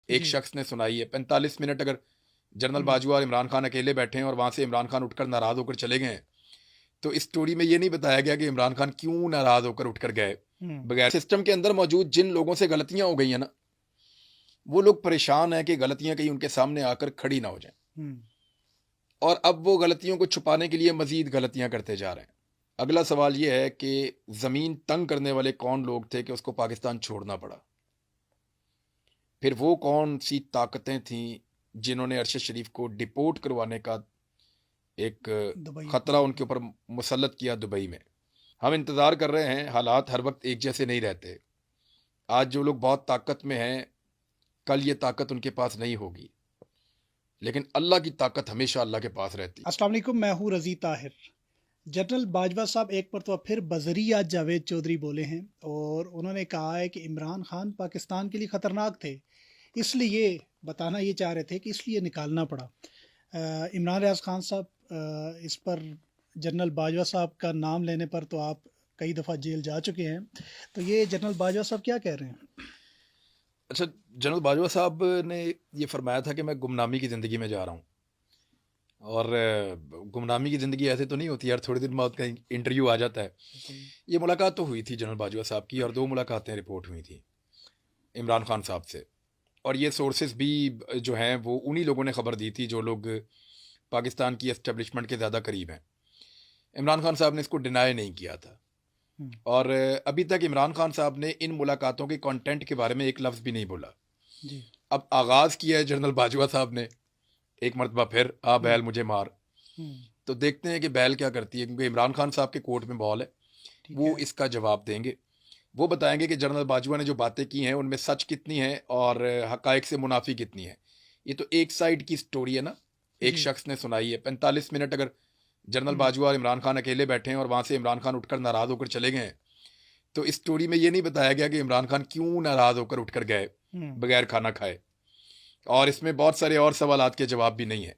ایک جی شخص نے سنائی ہے 45 منٹ اگر جنرل باجوہ اور عمران خان اکیلے بیٹھے ہیں اور وہاں سے عمران خان اٹھ کر ناراض ہو کر چلے گئے ہیں، تو اس سٹوری میں یہ نہیں بتایا گیا کہ عمران خان کیوں ناراض ہو کر اٹھ کر گئے. بغیر سسٹم کے اندر موجود جن لوگوں سے غلطیاں ہو گئی ہیں نا، وہ لوگ پریشان ہیں کہ غلطیاں کہیں ان کے سامنے آ کر کھڑی نہ ہو جائیں، اور اب وہ غلطیوں کو چھپانے کے لیے مزید غلطیاں کرتے جا رہے ہیں. اگلا سوال یہ ہے کہ زمین تنگ کرنے والے کون لوگ تھے کہ اس کو پاکستان چھوڑنا پڑا؟ پھر وہ کون سی طاقتیں تھیں جنہوں نے ارشد شریف کو ڈپورٹ کروانے کا ایک دبئی خطرہ ان کے اوپر مسلط کیا دبئی میں؟ ہم انتظار کر رہے ہیں. حالات ہر وقت ایک جیسے نہیں رہتے. آج جو لوگ بہت طاقت میں ہیں، کل یہ طاقت ان کے پاس نہیں ہوگی، لیکن اللہ کی طاقت ہمیشہ اللہ کے پاس رہتی. السلام علیکم، میں ہوں رضی طاہر. جنرل باجوہ صاحب ایک مرتبہ پھر بذریعہ جاوید چودھری بولے ہیں اور انہوں نے کہا ہے کہ عمران خان پاکستان کے لیے خطرناک تھے، اس لیے بتانا یہ چاہ رہے تھے کہ اس لیے نکالنا پڑا. عمران ریاض خان صاحب، اس پر جنرل باجوہ صاحب کا نام لینے پر تو آپ کئی دفعہ جیل جا چکے ہیں، تو یہ جنرل باجوہ صاحب کیا کہہ رہے ہیں؟ اچھا، جنرل باجوہ صاحب نے یہ فرمایا تھا کہ میں گمنامی کی زندگی میں جا رہا ہوں، اور گمنامی کی زندگی ایسے تو نہیں ہوتی یار، تھوڑے دن بعد کہیں انٹرویو آ جاتا ہے. یہ ملاقات تو ہوئی تھی جنرل باجوہ صاحب کی، اور 2 ملاقاتیں رپورٹ ہوئی تھیں عمران خان صاحب سے، اور یہ سورسز بھی جو ہیں وہ انہی لوگوں نے خبر دی تھی جو لوگ پاکستان کی اسٹیبلشمنٹ کے زیادہ قریب ہیں. عمران خان صاحب نے اس کو ڈینائی نہیں کیا تھا، اور ابھی تک عمران خان صاحب نے ان ملاقاتوں کے کانٹینٹ کے بارے میں ایک لفظ بھی نہیں بولا. جی اب آغاز کیا ہے جنرل باجوہ صاحب نے ایک مرتبہ پھر، آ بیل مجھے مار. تو دیکھتے ہیں کہ بیل کیا کرتی ہے، کیونکہ عمران خان صاحب کے کورٹ میں بال ہے، ٹھیک وہ ہے. اس کا جواب دیں گے. وہ بتائیں گے کہ جنرل باجوہ نے جو باتیں کی ہیں ان میں سچ کتنی ہیں اور حقائق سے منافی کتنی ہیں. یہ تو ایک سائیڈ کی سٹوری ہے نا، ایک جی شخص نے سنائی ہے 45 منٹ اگر جنرل باجوہ اور عمران خان اکیلے بیٹھے ہیں اور وہاں سے عمران خان اٹھ کر ناراض ہو کر چلے گئے ہیں، تو اس سٹوری میں یہ نہیں بتایا گیا کہ عمران خان کیوں ناراض ہو کر اٹھ کر گئے بغیر کھانا کھائے. اور اس میں بہت سارے اور سوالات کے جواب بھی نہیں ہیں.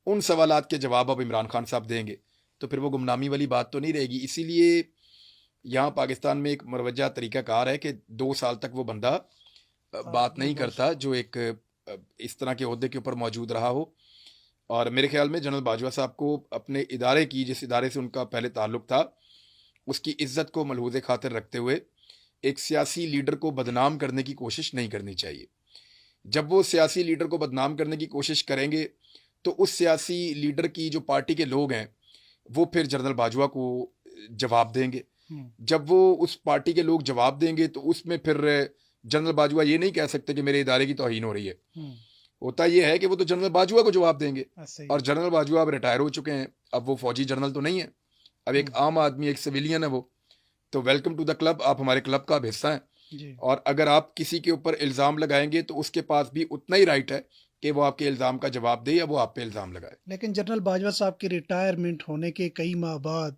ان سوالات کے جواب اب عمران خان صاحب دیں گے، تو پھر وہ گمنامی والی بات تو نہیں رہے گی. اسی لیے یہاں پاکستان میں ایک مروجہ طریقہ کار ہے کہ 2 سال تک وہ بندہ بات نہیں کرتا جو ایک اس طرح کے عہدے کے اوپر موجود رہا ہو. اور میرے خیال میں جنرل باجوہ صاحب کو اپنے ادارے کی، جس ادارے سے ان کا پہلے تعلق تھا، اس کی عزت کو ملحوظ خاطر رکھتے ہوئے ایک سیاسی لیڈر کو بدنام کرنے کی کوشش نہیں کرنی چاہیے. جب وہ سیاسی لیڈر کو بدنام کرنے کی کوشش کریں گے تو اس سیاسی لیڈر کی جو پارٹی کے لوگ ہیں وہ پھر جنرل باجوہ کو جواب دیں گے. جب وہ اس پارٹی کے لوگ جواب دیں گے تو اس میں پھر جنرل باجوہ یہ نہیں کہہ سکتے کہ میرے ادارے کی توہین ہو رہی ہے. ہوتا یہ ہے کہ وہ تو جنرل باجوہ کو جواب دیں گے، اور جنرل باجوہ اب ریٹائر ہو چکے ہیں، اب وہ فوجی جنرل تو نہیں ہے، اب ایک عام آدمی، ایک سویلین ہے وہ. تو ویلکم ٹو دا کلب، آپ ہمارے کلب کا اب حصہ ہیں. اور اگر آپ کسی کے اوپر الزام لگائیں گے تو اس کے پاس بھی اتنا ہی رائٹ ہے کہ وہ آپ کے الزام کا جواب دے یا وہ آپ پہ الزام لگائے. لیکن جنرل باجوہ صاحب کے ریٹائرمنٹ ہونے کے کئی ماہ بعد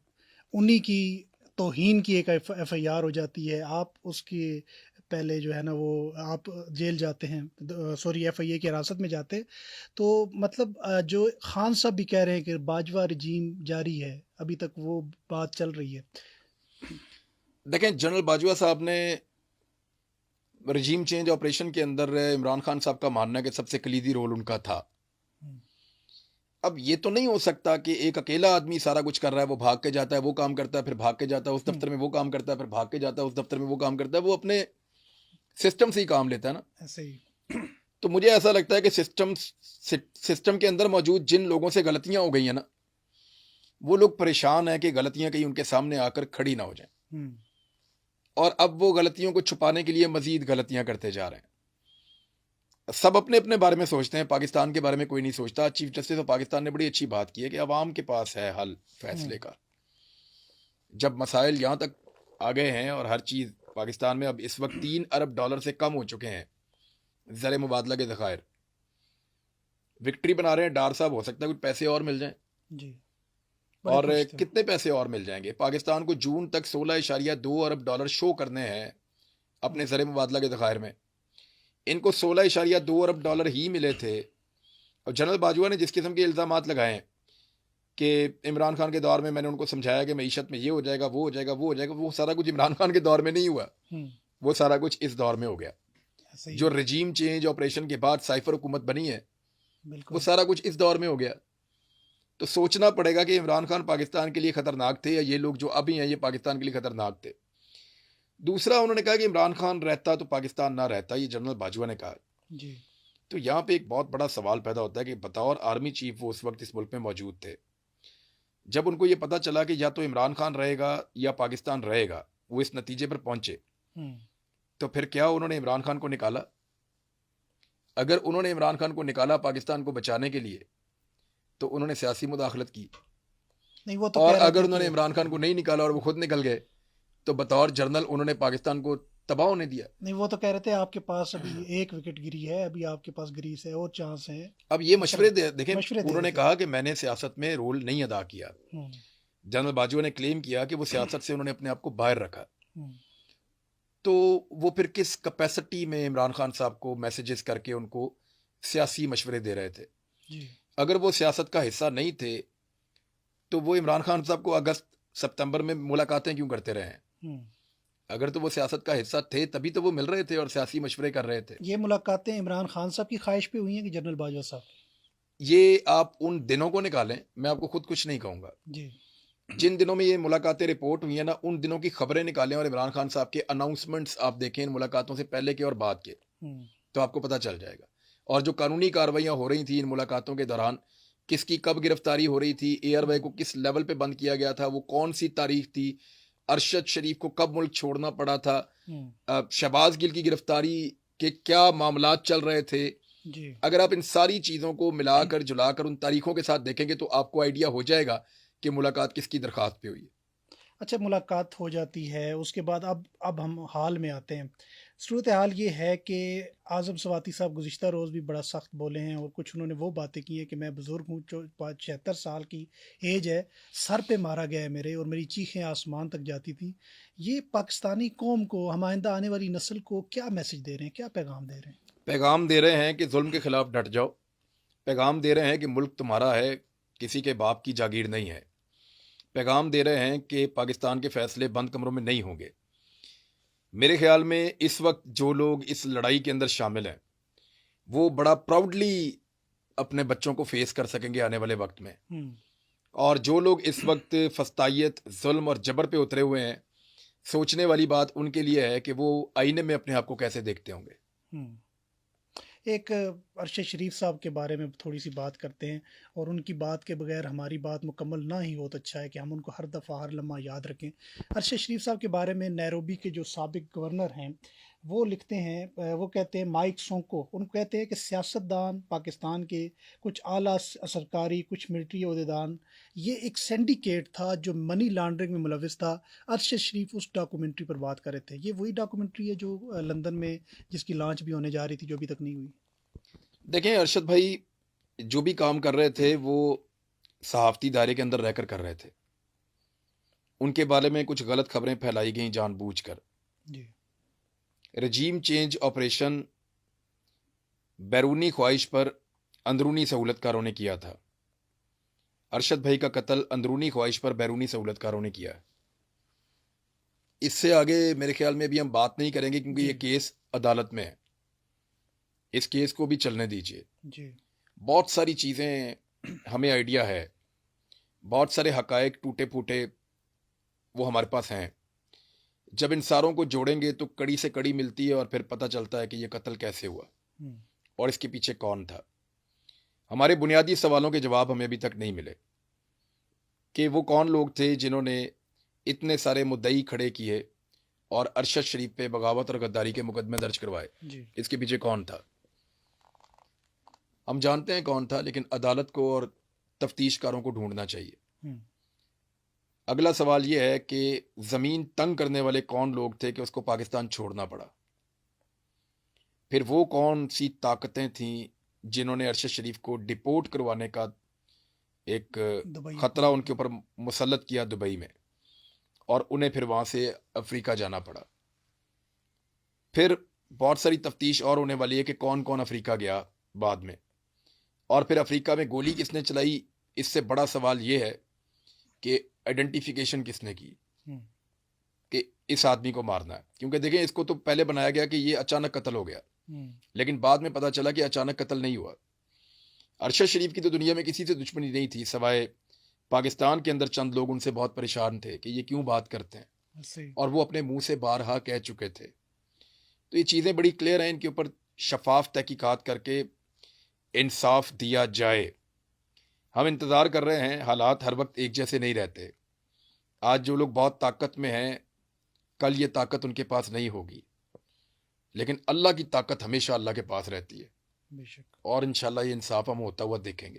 انہی کی توہین کی ایک ایف آئی آر ہو جاتی ہے. آپ اس کی پہلے جو ہے نا وہ آپ جیل جاتے ہیں، سوری ایف آئی اے کی حراست میں جاتے. تو مطلب جو خان صاحب بھی کہہ رہے ہیں کہ باجوہ رجیم جاری ہے، ابھی تک وہ بات چل رہی ہے. دیکھیں، جنرل باجوہ صاحب نے رجیم چینج آپریشن کے اندر عمران خان صاحب کا ماننا ہے کہ سب سے کلیدی رول ان کا تھا. اب یہ تو نہیں ہو سکتا کہ ایک اکیلا آدمی سارا کچھ کر رہا ہے، وہ بھاگ کے جاتا ہے، وہ کام کرتا ہے، پھر بھاگ کے جاتا ہے اس دفتر میں، وہ کام کرتا ہے، پھر بھاگ کے جاتا ہے اس دفتر میں، وہ کام کرتا ہے. وہ اپنے سسٹم سے ہی کام لیتا ہے نا. ایسے ہی تو مجھے ایسا لگتا ہے کہ سسٹم کے اندر موجود جن لوگوں سے غلطیاں ہو گئی ہیں نا، وہ لوگ پریشان ہیں کہ غلطیاں کہیں ان کے سامنے آ کر کھڑی نہ ہو جائیں، اور اب وہ غلطیوں کو چھپانے کے لیے مزید غلطیاں کرتے جا رہے ہیں. سب اپنے اپنے بارے میں سوچتے ہیں، پاکستان کے بارے میں کوئی نہیں سوچتا. چیف جسٹس آف پاکستان نے بڑی اچھی بات کی ہے کہ عوام کے پاس ہے حل فیصلے کا. جب مسائل یہاں تک آ گئے ہیں اور ہر چیز پاکستان میں اب اس وقت $3 ارب سے کم ہو چکے ہیں زر مبادلہ کے ذخائر، وکٹری بنا رہے ہیں ڈار صاحب، ہو سکتا ہے کچھ پیسے اور مل جائیں. جی اور کتنے پیسے اور مل جائیں گے؟ پاکستان کو جون تک $16.2 ارب شو کرنے ہیں اپنے زر مبادلہ کے ذخائر میں. ان کو $16.2 ارب ہی ملے تھے. اور جنرل باجوہ نے جس قسم کے الزامات لگائے ہیں کہ عمران خان کے دور میں نے ان کو سمجھایا کہ معیشت میں یہ ہو جائے گا، وہ ہو جائے گا، وہ ہو جائے گا، وہ سارا کچھ عمران خان کے دور میں نہیں ہوا، وہ سارا کچھ اس دور میں ہو گیا. صحیح جو رجیم چینج آپریشن کے بعد سائفر حکومت بنی ہے وہ بالکل سارا کچھ اس دور میں ہو گیا. تو سوچنا پڑے گا کہ عمران خان پاکستان کے لیے خطرناک تھے یا یہ لوگ جو ابھی ہیں یہ پاکستان کے لیے خطرناک تھے. دوسرا انہوں نے کہا کہ عمران خان رہتا تو پاکستان نہ رہتا، یہ جنرل باجوہ نے کہا. جی تو یہاں پہ ایک بہت بڑا سوال پیدا ہوتا ہے کہ بطور آرمی چیف وہ اس وقت اس ملک میں موجود تھے. جب ان کو یہ پتا چلا کہ یا تو عمران خان رہے گا یا پاکستان رہے گا، وہ اس نتیجے پر پہنچے، تو پھر کیا انہوں نے عمران خان کو نکالا؟ اگر انہوں نے عمران خان کو نکالا پاکستان کو بچانے کے لیے تو انہوں نے سیاسی مداخلت کی، نہیں وہ تو اور کہہ رہے اگر تھے انہوں نے کہ عمران خان کو نہیں نکالا اور وہ خود نکل گئے تو بطور جنرل انہوں نے پاکستان کو تباہ ہونے دیا. نہیں وہ تو کہہ رہے تھے آپ کے پاس ابھی ایک وکٹ گری ہے، ابھی آپ کے پاس گریس ہے اور چانس ہے. اب یہ مشورے دیکھیں، مشورے دے انہوں نے رہے تھے. کہا کہ میں نے سیاست میں رول نہیں ادا کیا. ہوں، جنرل باجوہ نے کلیم کیا کہ وہ سیاست سے انہوں نے اپنے آپ کو باہر رکھا. ہوں، تو وہ پھر کس کیپیسٹی میں عمران خان صاحب کو میسیجز کر کے ان کو سیاسی مشورے دے رہے تھے؟ جی اگر وہ سیاست کا حصہ نہیں تھے تو وہ عمران خان صاحب کو اگست ستمبر میں ملاقاتیں کیوں کرتے رہے ہیں؟ ہوں. اگر تو وہ سیاست کا حصہ تھے تبھی تو وہ مل رہے تھے اور سیاسی مشورے کر رہے تھے. یہ ملاقاتیں عمران خان صاحب کی خواہش پہ ہوئی ہیں کہ جنرل باجوہ صاحب؟ یہ آپ ان دنوں کو نکالیں، میں آپ کو خود کچھ نہیں کہوں گا. جی جن دنوں میں یہ ملاقاتیں رپورٹ ہوئی ہیں نا، ان دنوں کی خبریں نکالیں اور عمران خان صاحب کے اناؤنسمنٹس آپ دیکھیں ان ملاقاتوں سے پہلے کے اور بعد کے، ہوں، تو آپ کو پتہ چل جائے گا. اور جو قانونی کارروائیاں ہو رہی تھیں ان ملاقاتوں کے دوران، کس کی کب گرفتاری ہو رہی تھی، ایئر وے کو کس لیول پہ بند کیا گیا تھا، وہ کون سی تاریخ تھی، ارشد شریف کو کب ملک چھوڑنا پڑا تھا، ہوں، شہباز گل کی گرفتاری کے کیا معاملات چل رہے تھے. جی اگر آپ ان ساری چیزوں کو ملا کر جلا کر ان تاریخوں کے ساتھ دیکھیں گے تو آپ کو آئیڈیا ہو جائے گا کہ ملاقات کس کی درخواست پہ ہوئی ہے. اچھا ملاقات ہو جاتی ہے، اس کے بعد اب ہم حال میں آتے ہیں. صورتحال یہ ہے کہ اعظم سواتی صاحب گزشتہ روز بھی بڑا سخت بولے ہیں اور کچھ انہوں نے وہ باتیں کی ہیں کہ میں بزرگ ہوں، 76 سال کی ایج ہے، سر پہ مارا گیا ہے میرے اور میری چیخیں آسمان تک جاتی تھیں. یہ پاکستانی قوم کو، ہم آئندہ آنے والی نسل کو کیا میسج دے رہے ہیں، کیا پیغام دے رہے ہیں؟ پیغام دے رہے ہیں کہ ظلم کے خلاف ڈٹ جاؤ. پیغام دے رہے ہیں کہ ملک تمہارا ہے، کسی کے باپ کی جاگیر نہیں ہے. پیغام دے رہے ہیں کہ پاکستان کے فیصلے بند کمروں میں نہیں ہوں گے. میرے خیال میں اس وقت جو لوگ اس لڑائی کے اندر شامل ہیں وہ بڑا پراؤڈلی اپنے بچوں کو فیس کر سکیں گے آنے والے وقت میں. اور جو لوگ اس وقت فسطائیت، ظلم اور جبر پہ اترے ہوئے ہیں، سوچنے والی بات ان کے لیے ہے کہ وہ آئینے میں اپنے آپ کو کیسے دیکھتے ہوں گے. ایک ارشد شریف صاحب کے بارے میں تھوڑی سی بات کرتے ہیں، اور ان کی بات کے بغیر ہماری بات مکمل نہ ہی ہو تو اچھا ہے کہ ہم ان کو ہر دفعہ ہر لمحہ یاد رکھیں. ارشد شریف صاحب کے بارے میں نیروبی کے جو سابق گورنر ہیں وہ لکھتے ہیں، وہ کہتے ہیں مائک سونکو، ان کو کہتے ہیں کہ سیاستدان پاکستان کے کچھ اعلیٰ سرکاری، کچھ ملٹری عہدیدان، یہ ایک سینڈیکیٹ تھا جو منی لانڈرنگ میں ملوث تھا. ارشد شریف اس ڈاکومنٹری پر بات کر رہے تھے. یہ وہی ڈاکومنٹری ہے جو لندن میں جس کی لانچ بھی ہونے جا رہی تھی جو ابھی تک نہیں ہوئی. دیکھیں ارشد بھائی جو بھی کام کر رہے تھے وہ صحافتی دائرے کے اندر رہ کر کر رہے تھے. ان کے بارے میں کچھ غلط خبریں پھیلائی گئیں جان بوجھ کر. جی رجیم چینج آپریشن بیرونی خواہش پر اندرونی سہولت کاروں نے کیا تھا. ارشد بھائی کا قتل اندرونی خواہش پر بیرونی سہولت کاروں نے کیا. اس سے آگے میرے خیال میں بھی ہم بات نہیں کریں گے کیونکہ یہ کیس عدالت میں ہے. اس کیس کو بھی چلنے دیجیے. جی بہت ساری چیزیں ہمیں آئیڈیا ہے، بہت سارے حقائق ٹوٹے پھوٹے وہ ہمارے پاس ہیں. جب ان ساروں کو جوڑیں گے تو کڑی سے کڑی ملتی ہے اور پھر پتہ چلتا ہے کہ یہ قتل کیسے ہوا اور اس کے پیچھے کون تھا. ہمارے بنیادی سوالوں کے جواب ہمیں ابھی تک نہیں ملے کہ وہ کون لوگ تھے جنہوں نے اتنے سارے مدعی کھڑے کیے اور ارشد شریف پہ بغاوت اور غداری کے مقدمے درج کروائے. اس کے پیچھے کون تھا؟ ہم جانتے ہیں کون تھا، لیکن عدالت کو اور تفتیش کاروں کو ڈھونڈنا چاہیے. اگلا سوال یہ ہے کہ زمین تنگ کرنے والے کون لوگ تھے کہ اس کو پاکستان چھوڑنا پڑا. پھر وہ کون سی طاقتیں تھیں جنہوں نے ارشد شریف کو ڈپورٹ کروانے کا ایک خطرہ ان کے اوپر مسلط کیا دبئی میں، اور انہیں پھر وہاں سے افریقہ جانا پڑا. پھر بہت ساری تفتیش اور ہونے والی ہے کہ کون کون افریقہ گیا بعد میں، اور پھر افریقہ میں گولی کس نے چلائی. اس سے بڑا سوال یہ ہے کہ آئیڈینٹیفیکیشن کس نے کی کہ اس آدمی کو مارنا ہے. کیونکہ دیکھیں اس کو تو پہلے بنایا گیا کہ یہ اچانک قتل ہو گیا، لیکن بعد میں پتہ چلا کہ اچانک قتل نہیں ہوا. ارشد شریف کی تو دنیا میں کسی سے دشمنی نہیں تھی سوائے پاکستان کے اندر چند لوگ ان سے بہت پریشان تھے کہ یہ کیوں بات کرتے ہیں, اور وہ اپنے منہ سے بارہا کہہ چکے تھے. تو یہ چیزیں بڑی کلیئر ہیں, ان کے اوپر شفاف تحقیقات کر کے انصاف دیا جائے. ہم انتظار کر رہے ہیں, حالات ہر وقت ایک جیسے نہیں رہتے. آج جو لوگ بہت طاقت میں ہیں, کل یہ طاقت ان کے پاس نہیں ہوگی, لیکن اللہ کی طاقت ہمیشہ اللہ کے پاس رہتی ہے, بے شک. اور انشاءاللہ یہ انصاف ہم ہوتا ہوا دیکھیں گے.